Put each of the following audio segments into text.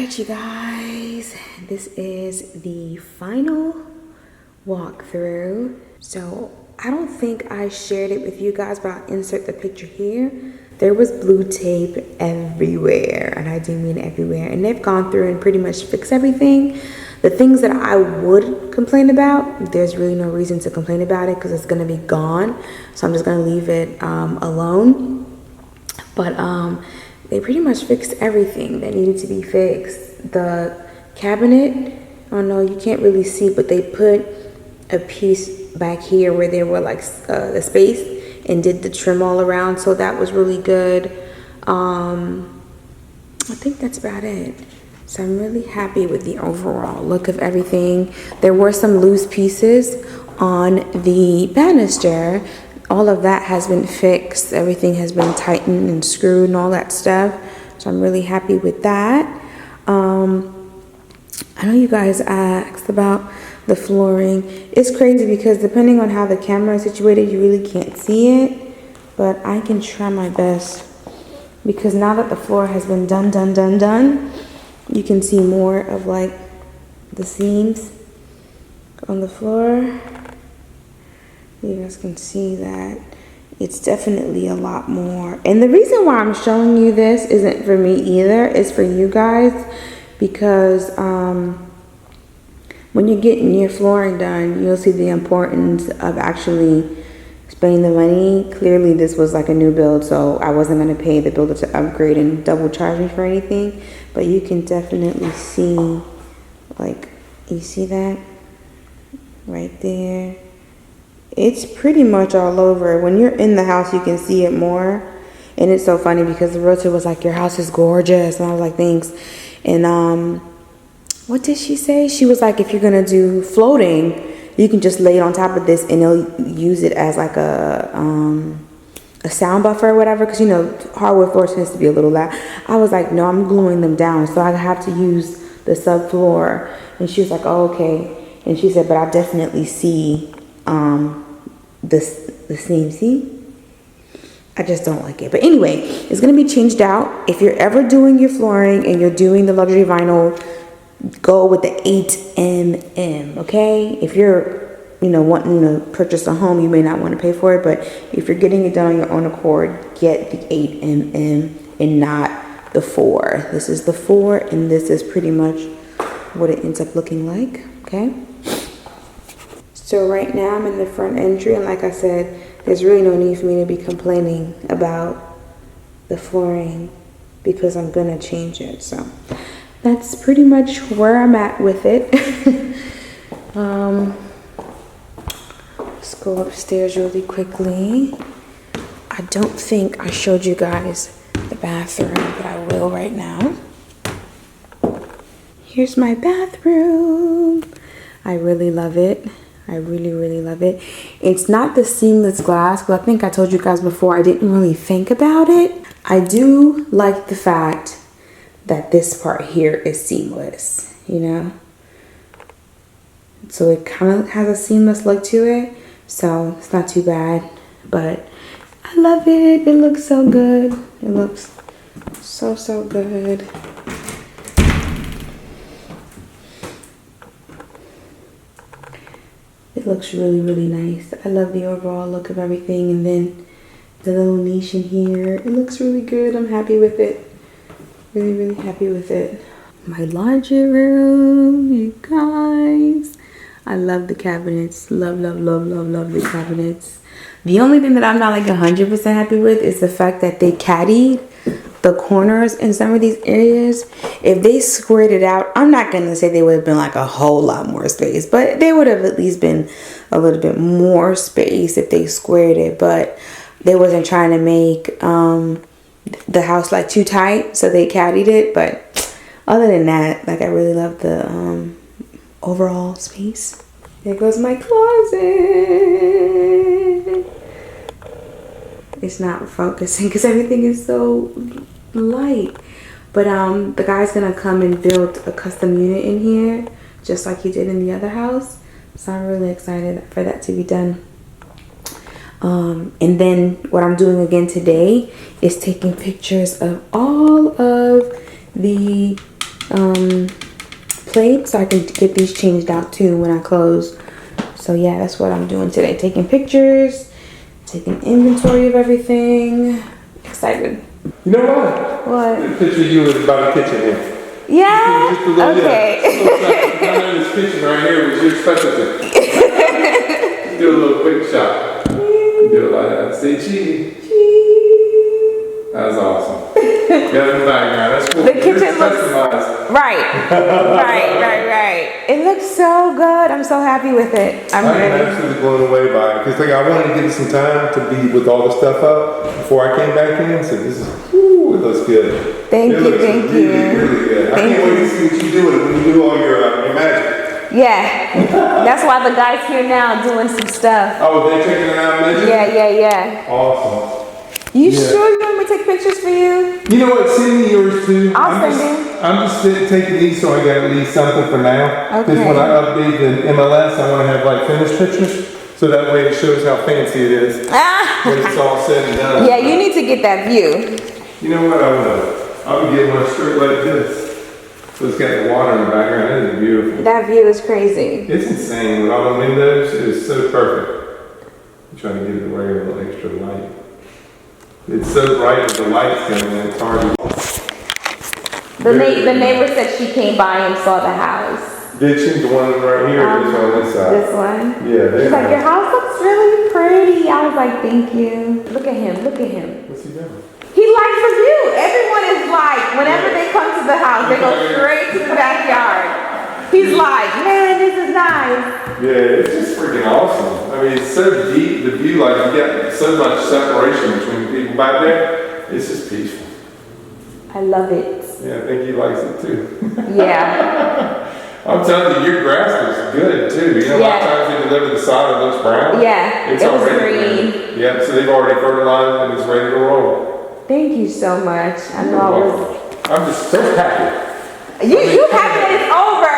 right, you guys, this is the final walkthrough. So I don't think I shared it with you guys, but I'll insert the picture here. There was blue tape everywhere, and I do mean everywhere, and they've gone through and pretty much fixed everything. The things that I would complain about, there's really no reason to complain about it because it's going to be gone, so I'm just going to leave it alone. But they pretty much fixed everything that needed to be fixed. The cabinet, oh no, you can't really see, but they put a piece back here where there were like the space and did the trim all around, so that was really good. I think that's about it. So I'm really happy with the overall look of everything. There were some loose pieces on the banister. All of that has been fixed. Everything has been tightened and screwed and all that stuff. So I'm really happy with that. I know you guys asked about the flooring. It's crazy because depending on how the camera is situated, you really can't see it. But I can try my best because now that the floor has been done, you can see more of like the seams on the floor. You guys can see that it's definitely a lot more. And the reason why I'm showing you this isn't for me either, it's for you guys, because when you're getting your flooring done, you'll see the importance of actually spending the money. Clearly this was like a new build, so I wasn't going to pay the builder to upgrade and double charge me for anything. But you can definitely see, like, you see that right there? It's pretty much all over. When you're in the house, you can see it more. And it's so funny because the realtor was like, your house is gorgeous. And I was like, thanks. And what did she say? She was like, if you're going to do floating, you can just lay it on top of this and they'll use it as like a sound buffer or whatever. Because, you know, hardwood floor tends to be a little loud. I was like, no, I'm gluing them down. So I have to use the subfloor. And she was like, oh, okay. And she said, but I definitely see the seam. See? I just don't like it. But anyway, it's going to be changed out. If you're ever doing your flooring and you're doing the luxury vinyl, go with the 8mm, okay? If you're, you know, wanting to purchase a home, you may not want to pay for it, but if you're getting it done on your own accord, get the 8mm and not the 4. This is the 4, and this is pretty much what it ends up looking like, okay? So right now I'm in the front entry, and like I said, there's really no need for me to be complaining about the flooring because I'm gonna change it. So that's pretty much where I'm at with it. Let's go upstairs really quickly. I don't think I showed you guys the bathroom, but I will right now. Here's my bathroom. I really love it. I really love it. It's not the seamless glass, but I think I told you guys before I didn't really think about it. I do like the fact that this part here is seamless, you know? So it kind of has a seamless look to it, so it's not too bad, but I love it. It looks so good. It looks so good. It looks really nice. I love the overall look of everything, and then the little niche in here. It looks really good. I'm happy with it. Really happy with it. My laundry room, you guys. I love the cabinets. Love the cabinets. The only thing that I'm not like 100% happy with is the fact that they caddied the corners in some of these areas. If they squared it out, I'm not gonna say they would have been like a whole lot more space, but they would have at least been a little bit more space if they squared it. But they wasn't trying to make the house like too tight, so they caddied it. But other than that, like, I really love the overall space. There goes my closet. It's not focusing because everything is so light. But the guy's gonna come and build a custom unit in here, just like he did in the other house. So I'm really excited for that to be done. And then what I'm doing again today is taking pictures of all of the plate so I can get these changed out too when I close. So yeah, that's what I'm doing today. Taking pictures, taking inventory of everything. Excited. You know what? What? The picture of you is about a kitchen here. Yeah? Just a little, okay. Yeah. In this kitchen right here was your specialty. Do a little quick shot. Do it like that. Say cheese. That's awesome. Got it in the background. That's cool. The kitchen looks right. It looks so good. I'm so happy with it. I'm absolutely blown away by it because I wanted to give it some time to be with all the stuff up before I came back in. So this is, it looks good. Thank you. Really good. I can't wait to see what you do with it when you do all your magic. Yeah, that's why the guy's here now doing some stuff. Oh, they're checking it out, magic? Yeah. Awesome. You sure you want me to take pictures for you? You know what? Send me yours too. I'll send you. I'm just taking these so I got at least something for now. Okay. Because when I update the MLS, I want to have like finished pictures. So that way it shows how fancy it is when it's all said and done. Yeah, you need to get that view. You know what? I'll be getting one straight like this. So it's got the water in the background. It is beautiful. That view is crazy. It's insane. With all the windows, it is so perfect. I'm trying to get it away with a little extra light. It's so bright with the lights coming in, it's hard to... The neighbor said she came by and saw the house. Did she? The one right here or this one on this side? This one? Yeah. She's like, your house looks really pretty. I was like, thank you. Look at him. What's he doing? He likes the view. Everyone is like, whenever they come to the house, they go straight to the backyard. He's like, man, this is nice. Yeah, it's just freaking awesome. I mean, it's so deep, the view, like you got so much separation between people back there. It's just peaceful. I love it. Yeah, I think he likes it too. Yeah. I'm telling you, your grass looks good too. You know, a lot of times they deliver the side that looks brown. Yeah, it's it was already green. Yeah, so they've already fertilized and it's ready to roll. Thank you so much. I know I'm just so happy. You happy that it's over.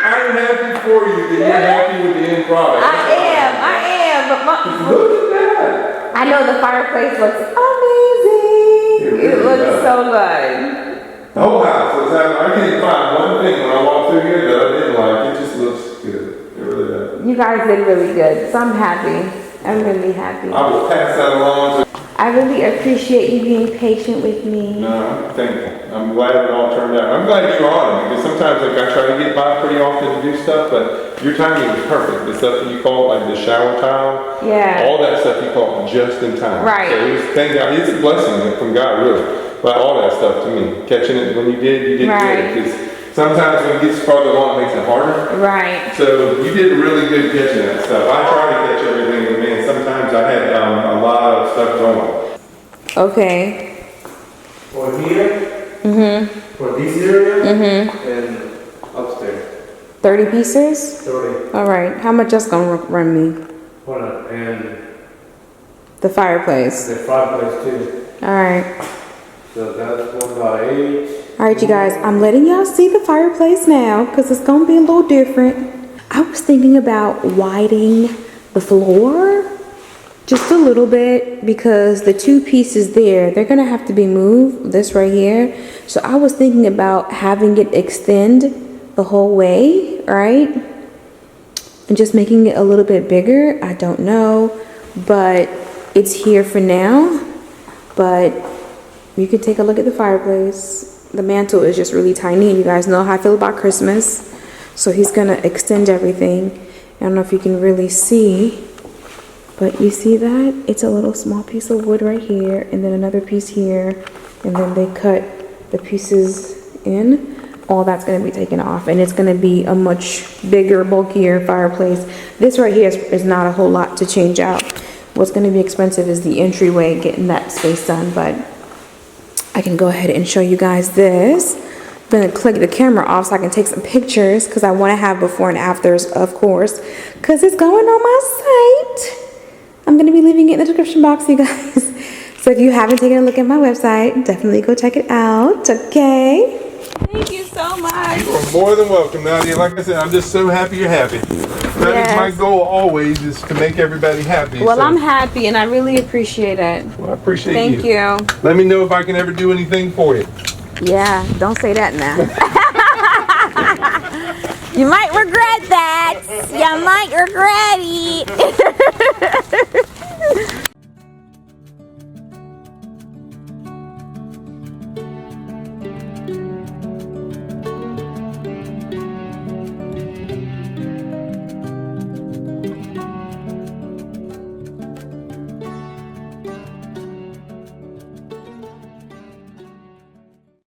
I'm happy for you that you're happy with the end product. I am. But look at that. I know the fireplace looks amazing. It looks so good. The whole house looks I can't find one thing when I walk through here that I didn't like. It just looks good. It really does. You guys did really good, so I'm happy. I'm really happy. I will pass that along to... I really appreciate you being patient with me. No, I'm thankful. I'm glad it all turned out. I'm glad you're on it because sometimes like I try to get by pretty often to do stuff, but your timing was perfect. The stuff that you call like the shower tile, all that stuff you call just in time. Right. So it was, thank God, it's a blessing from God, really. But all that stuff to me, catching it when you did good. Because sometimes when it gets farther along, it makes it harder. Right. So you did really good catching that stuff. I try to catch everything with me, and sometimes I had a lot of stuff going. Okay. For here, for this area, and upstairs. 30 pieces? 30. All right. How much that's gonna run me? Hold on, and the fireplace. The fireplace too. All right. So that's 1 by 8. All right, you guys. I'm letting y'all see the fireplace now because it's gonna be a little different. I was thinking about widening the floor just a little bit because the 2 pieces there, they're gonna have to be moved, this right here. So I was thinking about having it extend the whole way, right? And just making it a little bit bigger. I don't know, but it's here for now. But you can take a look at the fireplace. The mantle is just really tiny, and you guys know how I feel about Christmas. So he's gonna extend everything. I don't know if you can really see, but you see that? It's a little small piece of wood right here, and then another piece here, and then they cut the pieces in. All that's gonna be taken off, and it's gonna be a much bigger, bulkier fireplace. This right here is not a whole lot to change out. What's gonna be expensive is the entryway, getting that space done, but I can go ahead and show you guys this. I'm gonna click the camera off so I can take some pictures because I wanna have before and afters, of course, because it's going on my site. I'm gonna be leaving it in the description box, you guys. So if you haven't taken a look at my website, definitely go check it out, okay? Thank you so much. You are more than welcome, Nadia. Like I said, I'm just so happy you're happy. That is my goal always, is to make everybody happy. Well, I'm happy, and I really appreciate it. Well, I appreciate you. Thank you. Let me know if I can ever do anything for you. Yeah, don't say that now. You might regret that. You might regret it.